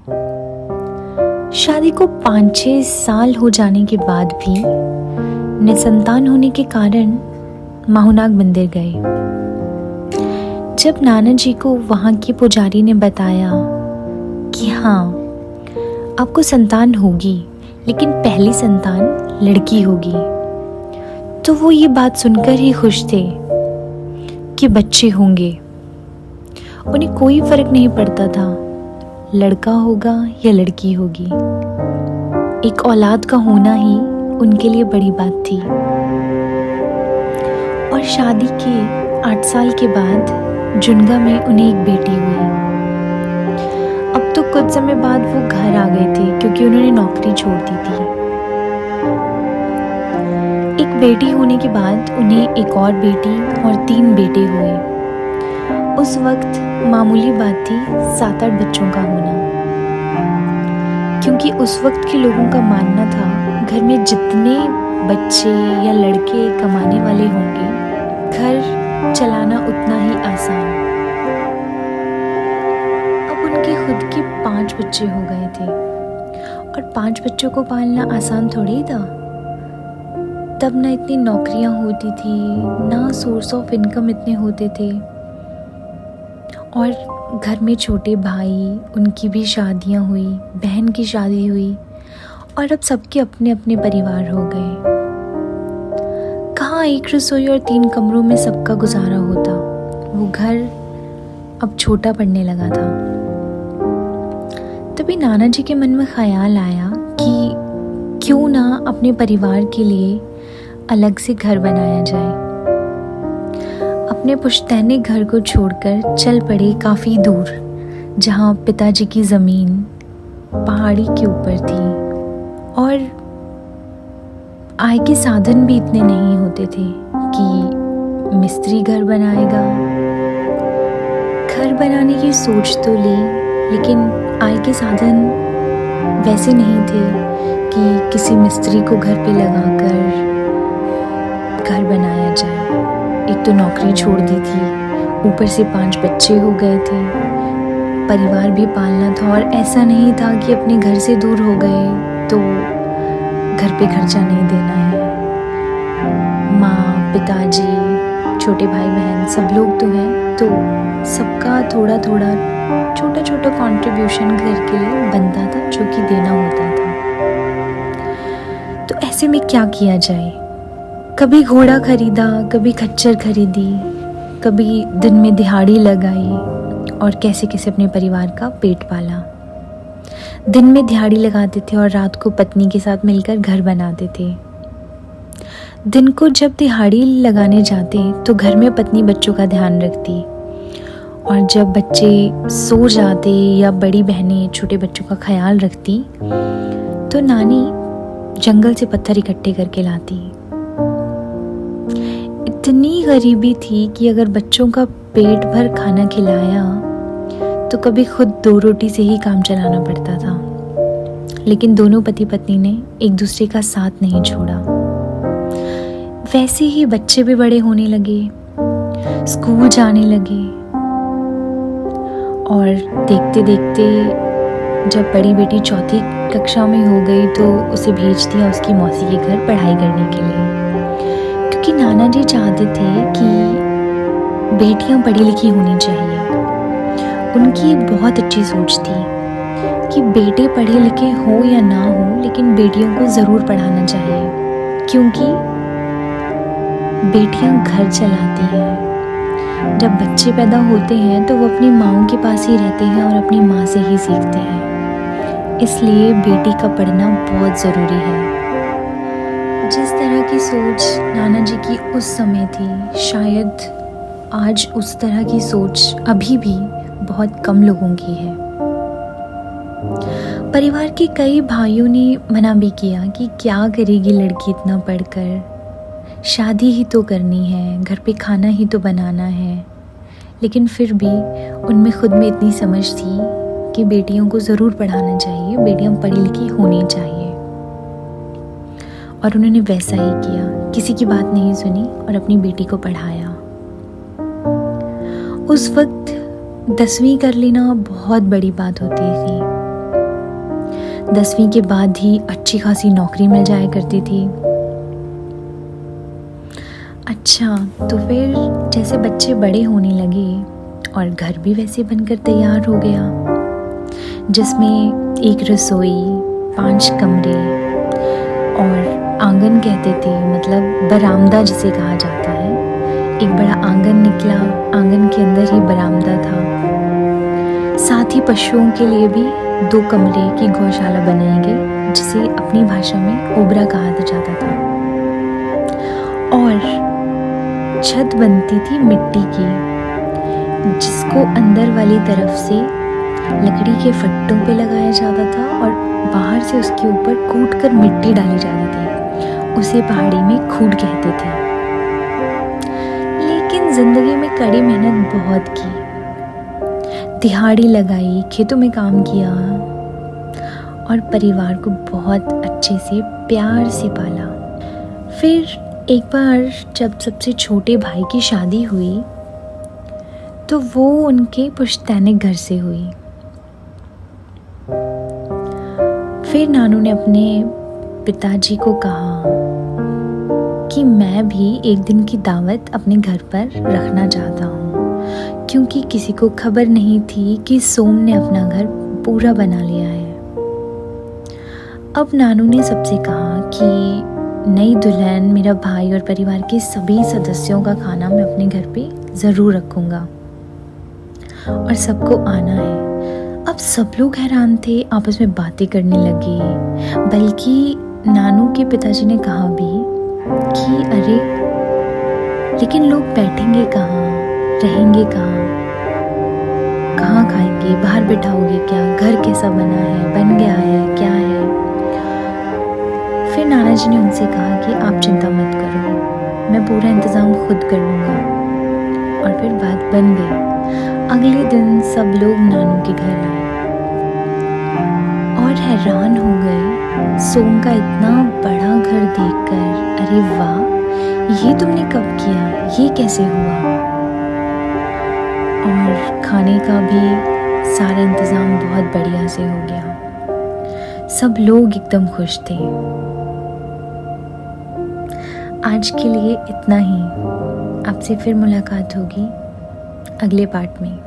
शादी को 5-6 साल हो जाने के बाद भी निसंतान होने के कारण माहूनाग मंदिर गए। जब नाना जी को वहाँ के पुजारी ने बताया कि हाँ, आपको संतान होगी, लेकिन पहली संतान लड़की होगी, तो वो ये बात सुनकर ही खुश थे कि बच्चे होंगे। उन्हें कोई फर्क नहीं पड़ता था लड़का होगा या लड़की होगी। एक औलाद का होना ही उनके लिए बड़ी बात थी। और शादी के 8 साल के बाद जुनगा में उन्हें एक बेटी हुई। अब तो कुछ समय बाद वो घर आ गए थे क्योंकि उन्होंने नौकरी छोड़ दी थी। एक बेटी होने के बाद उन्हें एक और बेटी और 3 बेटे हुए। उस वक्त मामूली बात थी 7-8 बच्चों का होना, क्योंकि उस वक्त के लोगों का मानना था घर में जितने बच्चे या लड़के कमाने वाले होंगे, घर चलाना उतना ही आसान। अब उनके खुद के 5 बच्चे हो गए थे और 5 बच्चों को पालना आसान थोड़ी था। तब ना इतनी नौकरियां होती थी, ना सोर्स ऑफ इनकम इतने होते थे, और घर में छोटे भाई, उनकी भी शादियां हुई, बहन की शादी हुई, और अब सबके अपने अपने परिवार हो गए। कहाँ एक रसोई और 3 कमरों में सबका गुजारा होता। वो घर अब छोटा पड़ने लगा था। तभी नाना जी के मन में ख्याल आया कि क्यों ना अपने परिवार के लिए अलग से घर बनाया जाए। अपने पुश्तैनी घर को छोड़कर चल पड़े काफ़ी दूर, जहाँ पिताजी की ज़मीन पहाड़ी के ऊपर थी और आय के साधन भी इतने नहीं होते थे कि मिस्त्री घर बनाएगा। घर बनाने की सोच तो ली, लेकिन आय के साधन वैसे नहीं थे कि किसी मिस्त्री को घर पे लगाकर घर बनाया जाए। एक तो नौकरी छोड़ दी थी, ऊपर से 5 बच्चे हो गए थे, परिवार भी पालना था, और ऐसा नहीं था कि अपने घर से दूर हो गए तो घर पे खर्चा नहीं देना है। माँ, पिताजी, छोटे भाई बहन सब लोग तो हैं, तो सबका थोड़ा थोड़ा छोटा छोटा कंट्रीब्यूशन घर के लिए बनता था, जो कि देना होता था। तो ऐसे में क्या किया जाए? कभी घोड़ा खरीदा, कभी खच्चर खरीदी, कभी दिन में दिहाड़ी लगाई, और कैसे कैसे अपने परिवार का पेट पाला। दिन में दिहाड़ी लगाते थे और रात को पत्नी के साथ मिलकर घर बनाते थे। दिन को जब दिहाड़ी लगाने जाते तो घर में पत्नी बच्चों का ध्यान रखती, और जब बच्चे सो जाते या बड़ी बहनें छोटे बच्चों का ख्याल रखती तो नानी जंगल से पत्थर इकट्ठे करके लाती। इतनी गरीबी थी कि अगर बच्चों का पेट भर खाना खिलाया तो कभी खुद 2 रोटी से ही काम चलाना पड़ता था। लेकिन दोनों पति पत्नी ने एक दूसरे का साथ नहीं छोड़ा। वैसे ही बच्चे भी बड़े होने लगे, स्कूल जाने लगे, और देखते देखते जब बड़ी बेटी 4th कक्षा में हो गई तो उसे भेज दिया उसकी मौसी के घर पढ़ाई करने के लिए, क्योंकि नाना जी चाहते थे कि बेटियां पढ़ी लिखी होनी चाहिए। उनकी एक बहुत अच्छी सोच थी कि बेटे पढ़े लिखे हो या ना हो, लेकिन बेटियों को ज़रूर पढ़ाना चाहिए, क्योंकि बेटियां घर चलाती हैं। जब बच्चे पैदा होते हैं तो वो अपनी माँओं के पास ही रहते हैं और अपनी माँ से ही सीखते हैं। इसलिए बेटी का पढ़ना बहुत ज़रूरी है। जिस तरह की सोच नाना जी की उस समय थी, शायद आज उस तरह की सोच अभी भी बहुत कम लोगों की है। परिवार के कई भाइयों ने मना भी किया कि क्या करेगी लड़की इतना पढ़कर, शादी ही तो करनी है, घर पे खाना ही तो बनाना है। लेकिन फिर भी उनमें खुद में इतनी समझ थी कि बेटियों को ज़रूर पढ़ाना चाहिए, बेटियां पढ़ी लिखी होनी चाहिए, और उन्होंने वैसा ही किया। किसी की बात नहीं सुनी और अपनी बेटी को पढ़ाया। उस वक्त 10वीं कर लेना बहुत बड़ी बात होती थी। 10वीं के बाद ही अच्छी खासी नौकरी मिल जाया करती थी। अच्छा, तो फिर जैसे बच्चे बड़े होने लगे और घर भी वैसे बनकर तैयार हो गया, जिसमें एक रसोई, 5 कमरे और आंगन कहते थे, मतलब बरामदा जिसे कहा जाता है। एक बड़ा आंगन निकला, आंगन के अंदर ही बरामदा था। साथ ही पशुओं के लिए भी 2 कमरे की गौशाला बनाई गई, जिसे अपनी भाषा में ओबरा कहा जाता था। और छत बनती थी मिट्टी की, जिसको अंदर वाली तरफ से लकड़ी के फट्टों पे लगाया जाता था और बाहर से उसके ऊपर कूटकर मिट्टी डाली जाती थी। उसे पहाड़ी में खूड कहते थे। लेकिन जिंदगी में कड़ी मेहनत बहुत की, दिहाड़ी लगाई, खेतों में काम किया और परिवार को बहुत अच्छे से प्यार से पाला। फिर एक बार जब सबसे छोटे भाई की शादी हुई, तो वो उनके पुश्तैनी घर से हुई। फिर नानू ने अपने पिताजी को कहा कि मैं भी एक दिन की दावत अपने घर पर रखना चाहता हूँ, क्योंकि किसी को खबर नहीं थी कि सोम ने अपना घर पूरा बना लिया है। अब नानू ने सबसे कहा कि नई दुल्हन, मेरा भाई और परिवार के सभी सदस्यों का खाना मैं अपने घर पे ज़रूर रखूँगा और सबको आना है। अब सब लोग हैरान थे, आपस में बातें करने लगे। बल्कि नानू के पिताजी ने कहा भी कि अरे, लेकिन लोग बैठेंगे कहाँ, रहेंगे कहाँ, कहाँ खाएंगे, बाहर बिठाओगे क्या, घर कैसा बना है, बन गया है, क्या है। फिर नाना जी ने उनसे कहा कि आप चिंता मत करो, मैं पूरा इंतज़ाम खुद कर लूँगा। और फिर बात बन गई। अगले दिन सब लोग नानू के घर आए और हैरान हो गए सोम का इतना बड़ा घर देखकर। अरे वाह, ये तुमने कब किया, ये कैसे हुआ। और खाने का भी सारा इंतज़ाम बहुत बढ़िया से हो गया। सब लोग एकदम खुश थे। आज के लिए इतना ही। आपसे फिर मुलाकात होगी अगले पार्ट में।